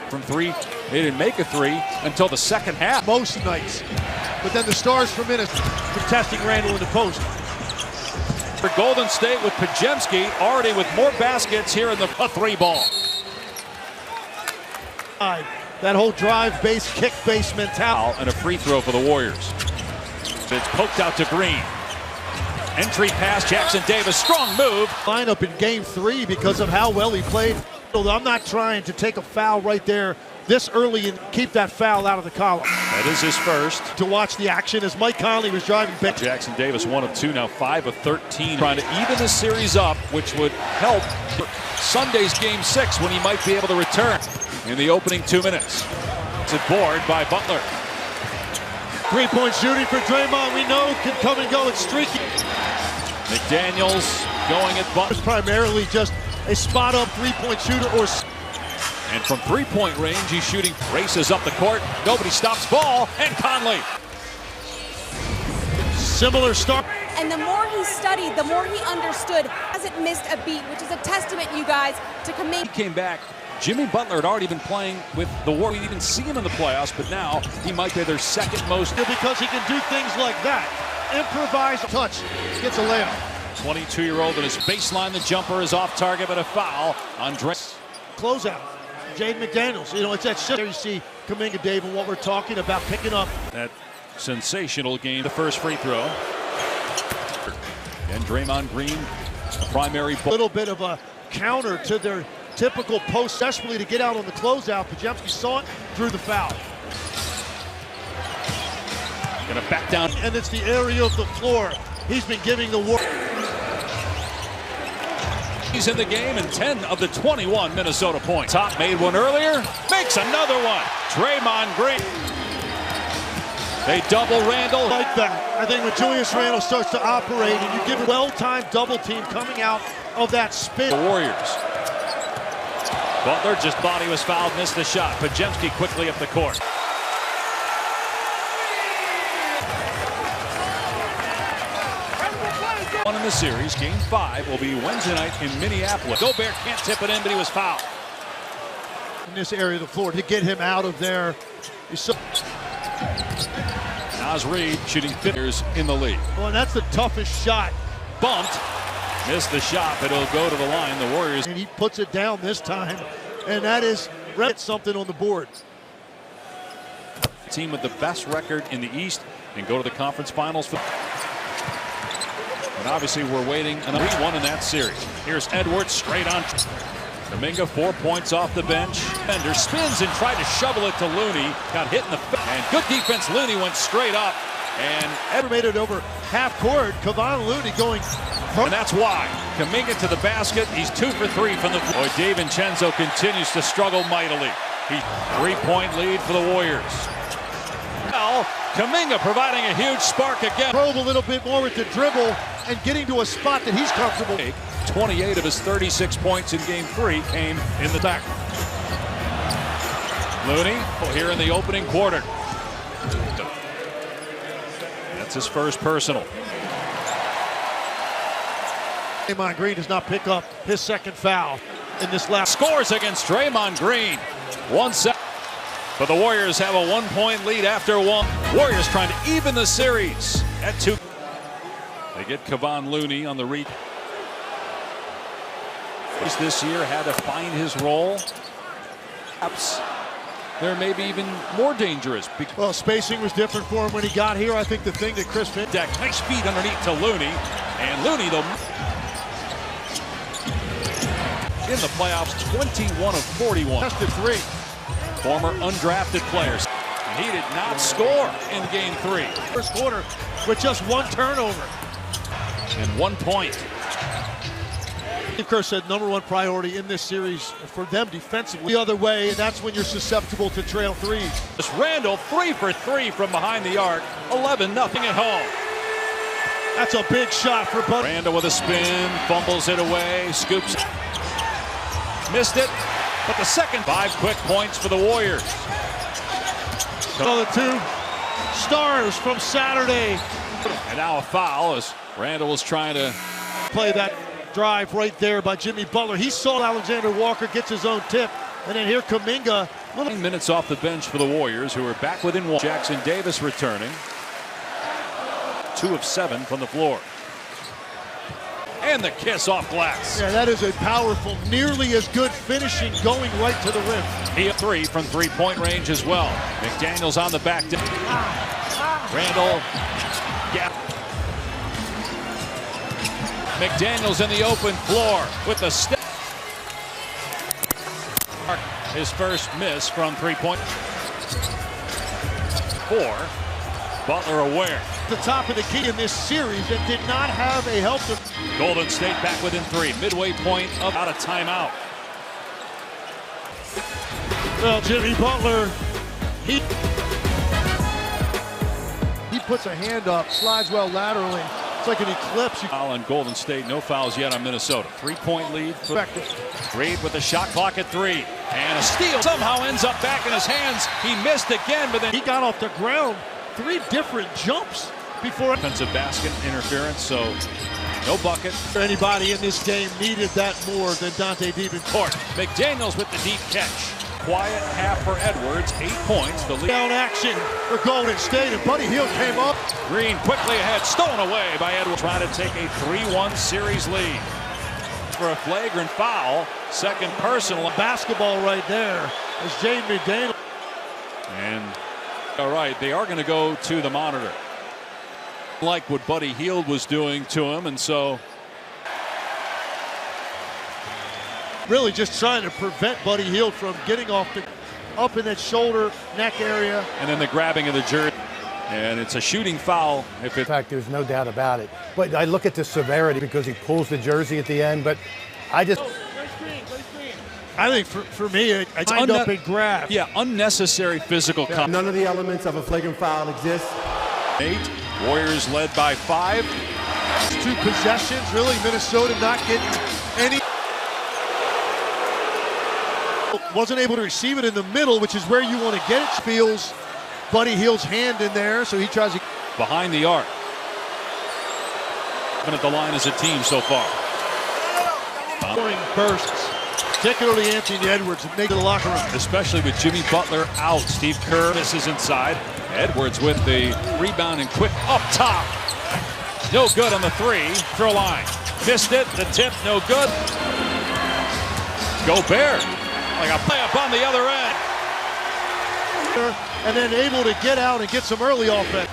From three, they didn't make a three until the second half. Most nights. But then the Stars for minutes contesting Randall in the post. For Golden State with Pajemski already with more baskets here in the three ball. That whole drive base, kick base mentality. And a free throw for the Warriors. It's poked out to Green. Entry pass, Jackson Davis, strong move. Lineup in game 3 because of how well he played. I'm not trying to take a foul right there this early and keep that foul out of the column. That is his first. To watch the action as Mike Conley was driving back. Jackson Davis 1 of 2, now 5 of 13. Trying to even this series up, which would help Sunday's game 6 when he might be able to return in the opening 2 minutes. It's a board by Butler. Three-point shooting for Draymond, we know, can come and go. It's streaky. McDaniels going at Butler. It's primarily just a spot-up three-point shooter or... And from three-point range, he's shooting, races up the court. Nobody stops ball, and Conley. Similar start. And the more he studied, the more he understood. Hasn't missed a beat, which is a testament, you guys, to Kuminga. He came back. Jimmy Butler had already been playing with the Warriors. We didn't even see him in the playoffs, but now he might be their second most. Because he can do things like that. Improvise, touch, gets a layup. 22-year-old at his baseline, the jumper is off target, but a foul on Dre. Closeout, Jaden McDaniels. You know, it's that shit there you see Kuminga, Dave, and what we're talking about picking up. That sensational game, the first free throw. And Draymond Green, a primary. A little bit of a counter to their typical post, desperately to get out on the closeout. Pajemski saw it, drew the foul. Gonna back down. And it's the area of the floor he's been giving the Warriors. He's in the game and 10 of the 21 Minnesota points. Top made one earlier, makes another one. Draymond Green. They double Randall. Like that. I think when Julius Randle starts to operate and you give a well-timed double team coming out of that spin. The Warriors. Butler just thought he was fouled, missed the shot. Pajemski quickly up the court. One in the series, game 5 will be Wednesday night in Minneapolis. Gobert can't tip it in, but he was fouled. In this area of the floor to get him out of there. Naz Reid shooting figures in the league. Well, and that's the toughest shot. Bumped, missed the shot, but it'll go to the line. The Warriors. And he puts it down this time, and that is something on the board. Team with the best record in the East and go to the conference finals. And obviously we're waiting another 3-1 in that series. Here's Edwards straight on. Kuminga 4 points off the bench. Bender spins and tried to shovel it to Looney. Got hit in the face. And good defense. Looney went straight up. And Edwards made it over half court. Kevon Looney going. And that's why. Kuminga to the basket. He's 2 for 3 from the floor. DiVincenzo continues to struggle mightily. He 3-point lead for the Warriors. Well, Kuminga providing a huge spark again. Probe a little bit more with the dribble and getting to a spot that he's comfortable. 28 of his 36 points in game 3 came in the back. Looney here in the opening quarter. That's his first personal. Draymond Green does not pick up his second foul in this last. Scores against Draymond Green. 1 second. But the Warriors have a 1-point lead after 1. Warriors trying to even the series at 2. They get Kevon Looney on the read. This year had to find his role. Perhaps they're maybe even more dangerous. Well, spacing was different for him when he got here. I think the thing that Chris Deck, nice feed underneath to Looney. And Looney, though, in the playoffs, 21 of 41. Tested 3. Former undrafted players. He did not score in game 3. First quarter with just 1 turnover. And 1 point. Steve Kerr said #1 priority in this series for them defensively. The other way, and that's when you're susceptible to trail threes. This Randall 3 for 3 from behind the arc. 11-0 at home. That's a big shot for Bud. Randall with a spin, fumbles it away, scoops. Missed it, but the second 5 quick points for the Warriors. So the 2 stars from Saturday. And now a foul as Randall was trying to play that drive right there by Jimmy Butler. He saw Alexander Walker gets his own tip, and then here Kuminga. 9 minutes off the bench for the Warriors, who are back within one. Jackson Davis returning. 2 of 7 from the floor. And the kiss off glass. Yeah, that is a powerful, nearly as good finishing, going right to the rim. He a 3 from three-point range as well. McDaniels on the back. Randall. Gap. McDaniels in the open floor with the step. His first miss from three-point. 4. Butler aware. The top of the key in this series and did not have a help. Golden State back within 3. Midway point of out of timeout. Well, Jimmy Butler, he puts a hand up, slides well laterally. It's like an eclipse. Foul on Golden State, no fouls yet on Minnesota. 3-point lead. Reed with the shot clock at 3. And a steal somehow ends up back in his hands. He missed again, but then he got off the ground 3 different jumps before. Offensive basket interference, so no bucket. Anybody in this game needed that more than Dante Davenport. McDaniels with the deep catch. Quiet half for Edwards, 8 points. The lead. Down action for Golden State, and Buddy Hield came up. Green quickly ahead, stolen away by Edwards. Trying to take a 3-1 series lead. For a flagrant foul, second personal. Basketball right there is Jaden McDaniels. And all right, they are going to go to the monitor. Like what Buddy Hield was doing to him, and so really just trying to prevent Buddy Hield from getting up in that shoulder, neck area. And then the grabbing of the jersey. And it's a shooting foul. In fact, there's no doubt about it. But I look at the severity because he pulls the jersey at the end. But I just... I think for me, it's lined up and grab. Yeah, unnecessary physical contact. None of the elements of a flagrant foul exist. 8. Warriors led by 5. 2 possessions, really. Minnesota not getting any. Wasn't able to receive it in the middle, which is where you want to get it. Feels Buddy Hield's hand in there, so he tries to. Behind the arc. Been at the line as a team so far. Scoring bursts, particularly Anthony Edwards, and make it the locker room. Especially with Jimmy Butler out. Steve Kerr misses inside. Edwards with the rebound and quick up top. No good on the 3-throw line. Missed it. The tip, no good. Gobert, like a layup on the other end. And then able to get out and get some early offense.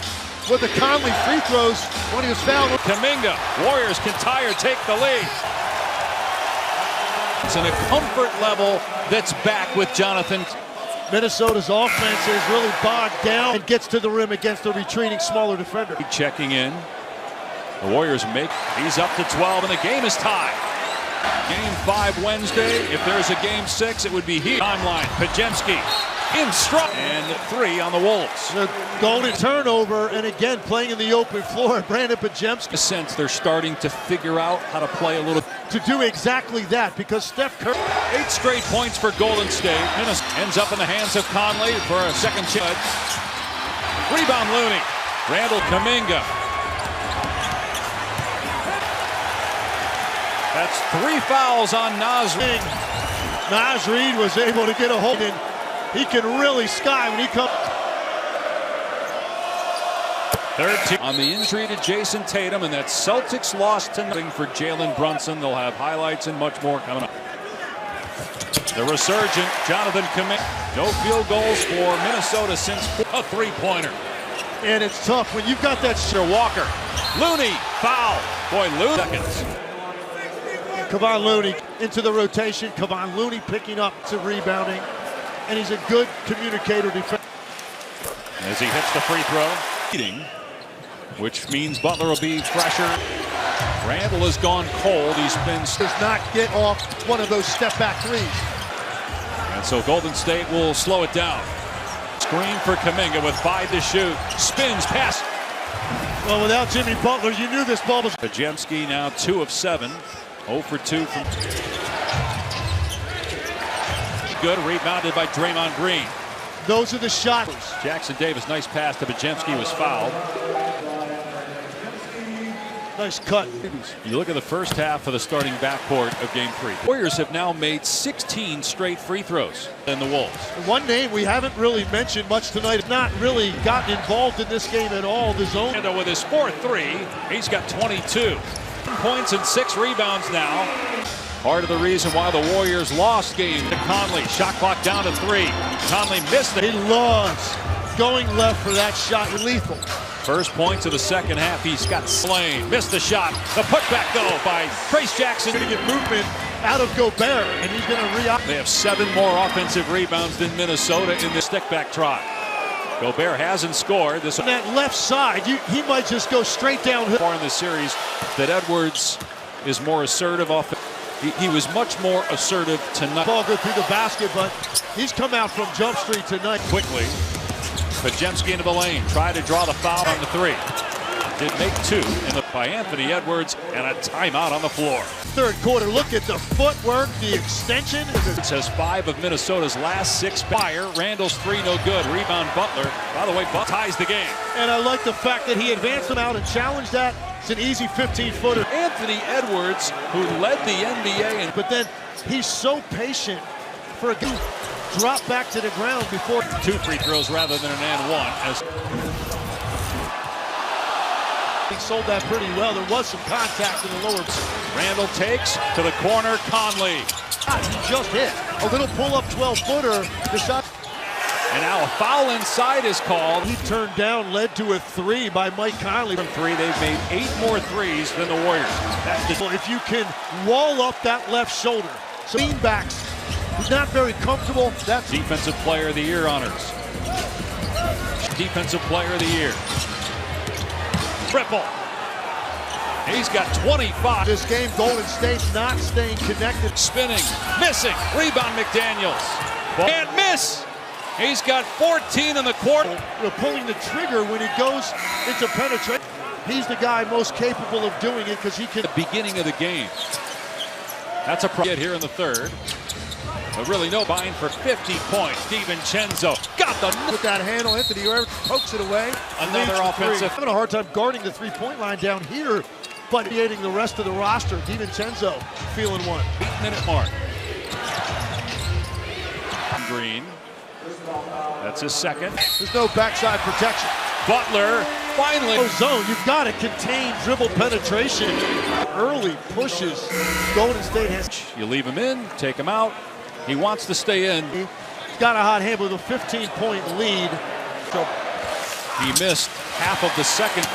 With the Conley free throws when he was fouled. Kuminga, Warriors can tie or take the lead. It's in a comfort level that's back with Jonathan. Minnesota's offense is really bogged down and gets to the rim against the retreating smaller defender. Checking in. The Warriors make. He's up to 12 and the game is tied. Game 5 Wednesday. If there's a game 6, it would be here. Timeline. Pajemski in strong. And 3 on the Wolves. The golden turnover, and again playing in the open floor. Brandon Pajemski. Sense they're starting to figure out how to play a little. To do exactly that, because Steph Curry. 8 straight points for Golden State. Ends up in the hands of Conley for a second chance. Rebound Looney. Randall Kuminga. That's 3 fouls on Naz Reid. Naz Reid was able to get a hold, and he can really sky when he comes. 13 on the injury to Jason Tatum, and that Celtics lost tonight for Jalen Brunson. They'll have highlights and much more coming up. The resurgent Jonathan Kuminga. No field goals for Minnesota since a 3-pointer. And it's tough when you've got that. Walker. Looney. Foul. Boy, Looney. Seconds. Kevon Looney into the rotation. Kevon Looney picking up some rebounding. And he's a good communicator defense. As he hits the free throw. Which means Butler will be fresher. Randall has gone cold. He's been. Does not get off one of those step back threes. And so Golden State will slow it down. Screen for Kuminga with 5 to shoot. Spins, pass. Well, without Jimmy Butler, you knew this ball was. Pajemski now 2 of 7. 0 for 2 from. Good, rebounded by Draymond Green. Those are the shots. Jackson Davis, nice pass to Pajemski, was fouled. Nice cut. You look at the first half of the starting backcourt of Game 3. Warriors have now made 16 straight free throws than the Wolves. One name we haven't really mentioned much tonight, not really gotten involved in this game at all, the zone. And with his 4-3, he's got 22 points and 6 rebounds now. Part of the reason why the Warriors lost game to Conley. Shot clock down to 3. Conley missed it. He loves going left for that shot. Lethal. First points of the second half, he's got slain. Missed the shot. The putback though by Trace Jackson. Going to get movement out of Gobert, and he's going to re-up. They have 7 more offensive rebounds than Minnesota in the stick-back try. Gobert hasn't scored. This on that left side, he might just go straight downhill. Far in the series that Edwards is more assertive off. He was much more assertive tonight. Ball go through the basket, but he's come out from Jump Street tonight. Quickly, Pajemski into the lane, tried to draw the foul on the 3. Did make 2 by Anthony Edwards, and a timeout on the floor. Third quarter, look at the footwork, the extension. It says 5 of Minnesota's last 6 fire. Randall's 3 no good. Rebound Butler. By the way, Butler ties the game. And I like the fact that he advanced him out and challenged that. It's an easy 15-footer. Anthony Edwards, who led the NBA, but then he's so patient for a good drop back to the ground before 2 free throws rather than an and 1. As he sold that pretty well. There was some contact in the lower. Randall takes to the corner. Conley. He just hit a little pull-up 12-footer. The shot. And now a foul inside is called. He turned down, led to a 3 by Mike Conley. From 3, they've made 8 more threes than the Warriors. If you can wall up that left shoulder, so lean backs, he's not very comfortable. That's Defensive Player of the Year honors. Defensive Player of the Year. Triple. He's got 25. This game, Golden State not staying connected. Spinning, missing, rebound McDaniels. Can't miss. He's got 14 in the quarter. Pulling the trigger when he goes into penetration. He's the guy most capable of doing it because he can. The beginning of the game. That's a problem here in the third. But really no buying for 50 points. DiVincenzo got the with that handle. Anthony pokes it away. Another offensive. Having a hard time guarding the three-point line down here, but creating the rest of the roster. DiVincenzo feeling one. 8-minute mark. Green. That's his second. There's no backside protection. Butler finally. Zone, you've got to contain dribble penetration. Early pushes. Golden State has. You leave him in, take him out. He wants to stay in. He's got a hot hand with a 15-point lead. So he missed half of the second